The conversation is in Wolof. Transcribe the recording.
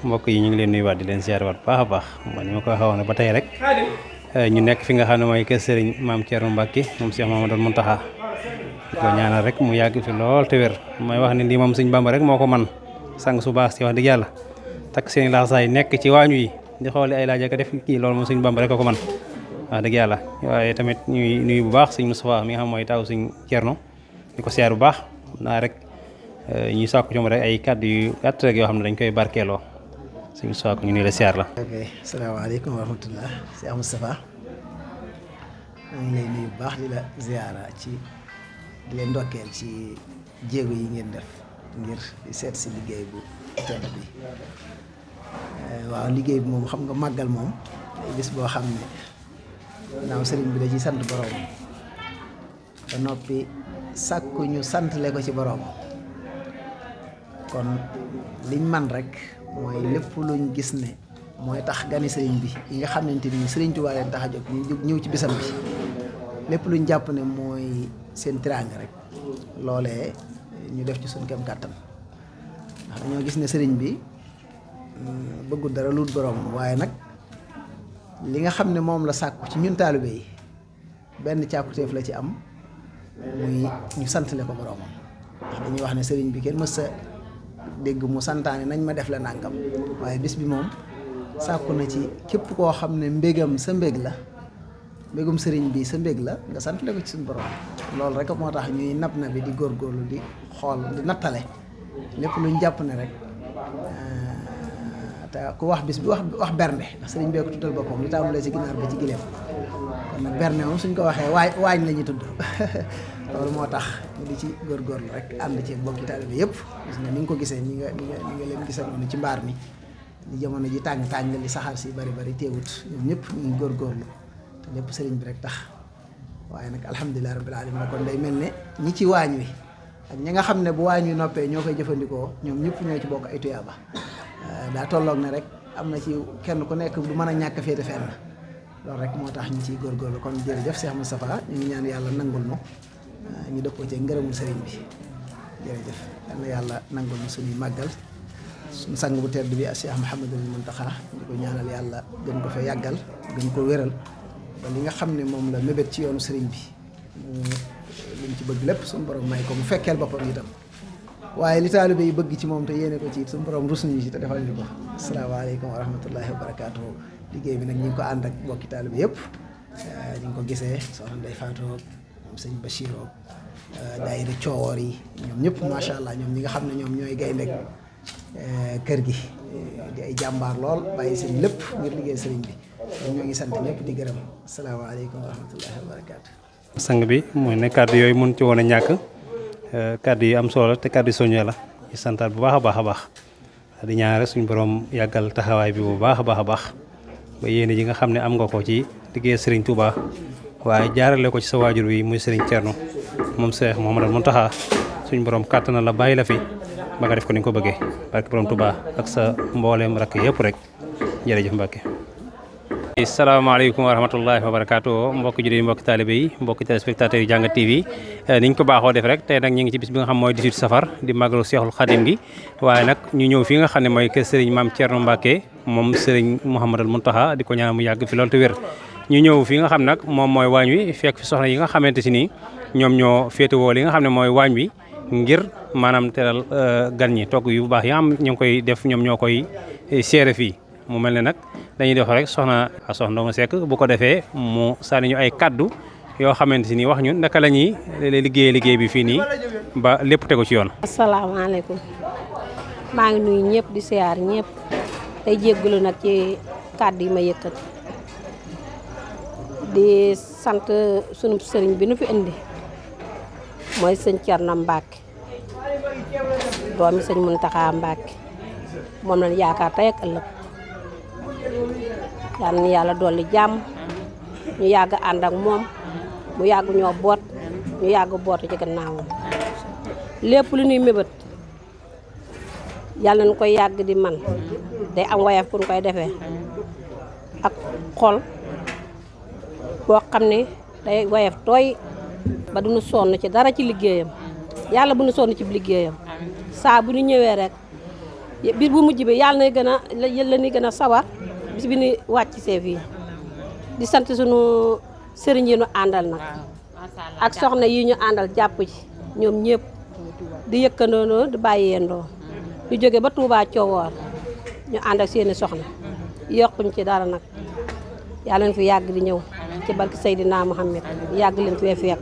mbokk yi ñu ngi leen nuyuwaat di leen ziar waat baax a baax ni ma ko waxee woon ba tey rek ñu nekk fi nga xam ne mooy kër Serigne Mame Thierno Mbacke moom Cheikh Mamadou Mountakha di ko ñaanal rek mu yàgg fi lool te wér may wax ne lii moom Sëñ Bamba rek moo ko man sang su baax si wax dëgg yàlla takk seen laxasaay nekk ci waañu yi di xooli ay laaj ak def kii loolu moom Sëñ Bamba rek ko man wax dëgg yàlla waaye tamit ñuy nuyu bu baax Sëñ Moustapha mi nga xam mooy taw Sëñ Thierno di ko siyaar bu baax naa rek ñuy sàkku ci moom rek ay kàddu yu gàtt rek yoo xam ne dañ koy barkeeloo Sëñ Moustapha ko ñu nuyu la siyaar la. ok salaamaaleykum wa rahmatullah Cheikh Moustapha maa ngi lay nuyu bu baax di la ziara ci di leen ndokkeel ci jéego yi ngeen def ngir seet si liggéey bu tedd bi waaw liggéey bi moom xam nga màggal moom bis boo xam ne naaw sëriñ bi da ci sant borom ba noppi sàkku ñu santle ko ci borom kon liñ man rek mooy lépp luñ gis ne mooy tax gani sëriñ bi yi nga xamante ni sëriñ Tuubaa leen tax a jóg ñu jóg ñëw ci bisam bi lépp luñ jàpp ne mooy seen tiraanga rek loolee ñu def ci suñ kem kàttan ndax dañoo gis ne sëriñ bi bëggul dara lu borom waaye nag li nga xam ne moom la sàkku ci ñun taalibe yi benn càkkutéef la ci am muy ñu santale ko boromam ndax dañuy wax ne sëriñ bi kenn mës sa dégg mu santaane nañ ma def la nàngam waaye bis bi moom sàkku na ci képp koo xam ne mbégam sa mbég la mbégum sëriñ bi sa mbég la nga santale ko ci suñu borom loolu rek moo tax ñuy nab na bi di góorgóorlu di xool di nattale lépp luñ jàpp ne rek te ku wax bis bi wax bernde ndax sëriñ bee ko tuddal boppam li tàmbalee ci ginaar ba ci gileem kon nag bernde moom suñ ko waxee waañ la ñuy tudd loolu moo tax ñu di ci góorgóorlu rek ànd ci bokki taalibe bi yëpp gis nga ni nga ko gisee ni nga leen gisee noonu ci mbaar mi li jamono ji tàng li saxaar si bari teewut ñoom ñëpp ñu ngi góorgóorlu te lépp sëriñ bi rek tax waaye nag alhamdulilah rabbil alamin kon day mel ne ñi ci waañ wi ak ñi nga xam ne bu waañ wi noppee ñoo koy jëfandikoo ñoom ñëpp ñoo ci bokk ay tuyaaba daa tolloog ne rek am na ci kenn ku nekk du mën a ñàkk féete fenn loolu rek moo tax ñu ciy góorgóorlu kon jërëjëf Cheikh Moustapha ñu ngi ñaan yàlla nangul nu ñu dëppoo ci ngërëmul sëriñ bi jërëjëf yal na yàlla nangul nu suñuy màggal suñu sang bu tedd bi Cheikh Mouhamadul Mountakha ñu ko ñaanal yàlla gën ko fa yàggal gën ko wéral ba li nga xam ne moom la mébét ci yoonu sëriñ bi li mu ci bëgg lépp suñu borom may ko mu fekkeel boppam itam waaye li taalibe yi bëgg ci moom te yéene ko ci it suñu borom rus nañu ci te defal ñu ko asalaamaaleykum wa rahmatullahi wa barakaatuhu liggéey bi nag ñu ngi ko ànd ak mbokki taalibe yëpp ñu ngi ko gisee soxna Ndeye Fatou sëñ Bachirou daayira coowoor yi ñoom ñëpp macha allah ñoom ñi nga xam ne ñoom ñooy gaynde kër gi di ay jàmbaar lool bàyyi seen lépp ngir liggéey sëriñ bi ñoo ngi sant ñëpp di gërëm asalaamaaleykum wa rahmatullahi wa barakaatu. sang bi mooy ne kàddu yooyu mun ci woon a ñàkk kàddu yi am solo te kàddu soññee la ñu santaat bu baax a baax di ñaan rek suñu borom yàggal taxawaay bi bu baax a baax ba yéene ji nga xam ne am nga ko ci liggéey sëriñ Touba. waaye jaarale ko ci sa waajur wi muy Serigne Thierno moom Cheikh Mouhamadou Mountakha suñ borom kàttan la bàyyi la fi ba nga def ko ni nga ko bëggee barke borom Touba ak sa mbooleem rakk yëpp rek jërëjëf Mbacke. asalaamaaleykum wa rahmatullahi wa barakaatu mbokki jullit yi mbokki taalibe yi mbokki téléspectateurs yi Jàngat TV ni ñu ko baaxoo def rek tey nag ñu ngi ci bis bi nga xam mooy 18 safar di màggalu Seexul Xadim gi waaye nag ñu ñëw fi nga xam ne mooy kër Serigne Mame Thierno Mbacke moom Serigne Mouhamadou Mountakha di ko ñaan mu yàgg fi loolu te wér. ñu ñëw fi nga xam nag moom mooy waañ wi fekk fi soxna yi nga xamante si nii ñoom ñoo féetewoo li nga xam ne mooy waañ wi ngir maanaam teral gan ñi togg yu baax yi nga xam ñu ngi koy def ñoom ñoo koy seere fii mu mel ne nag dañuy def rek soxna Ndongo Seck bu ko defee mu sànni ñu ay kaddu yoo xamante si nii wax ñun naka la ñuy liggéey bi fii nii ba lépp tegu ci yoon. asalaamaaleykum maa ngi nuyu ñëpp di siyaar ñëpp tey jéggalu nag ci kaddu yi ma yëkkati. di sant sunu sëriñ bi nu fi indi mooy sëñ Thierno Mbacke doomi sëñ Mountakha Mbacke moom lañ yaakaar tey ak ëllëg yal na yàlla dolli jàmm ñu yàgg ànd ak moom mu yàgg ñoo boot ñu yàgg bootu ci gannaawam lépp lu ñuy mébét yàlla nañ koy yàgg di man day am wayaf pour koy defee ak xol boo xam ne day wayaf tooy ba duñu sonn ci dara ci liggéeyam yàlla bu ñu sonn ci liggéeyam saa bu ñu ñëwee rek bis bu mujj bi yàlla na gën a la ni gën a sawar bis bi ni wàcc see fii di sant sunu sëriñ yi ñu àndal nag ak soxna yi ñu àndal jàpp ci ñoom ñëpp di yëkkandoonoo di bàyyeendoo ñu jóge ba Touba Coowoor ñu ànd ak seeni soxna yokkuñ ci dara nag yàlla leen fi yàgg di ñëw ci barke Seydina Muhammad yàgg leen fee fekk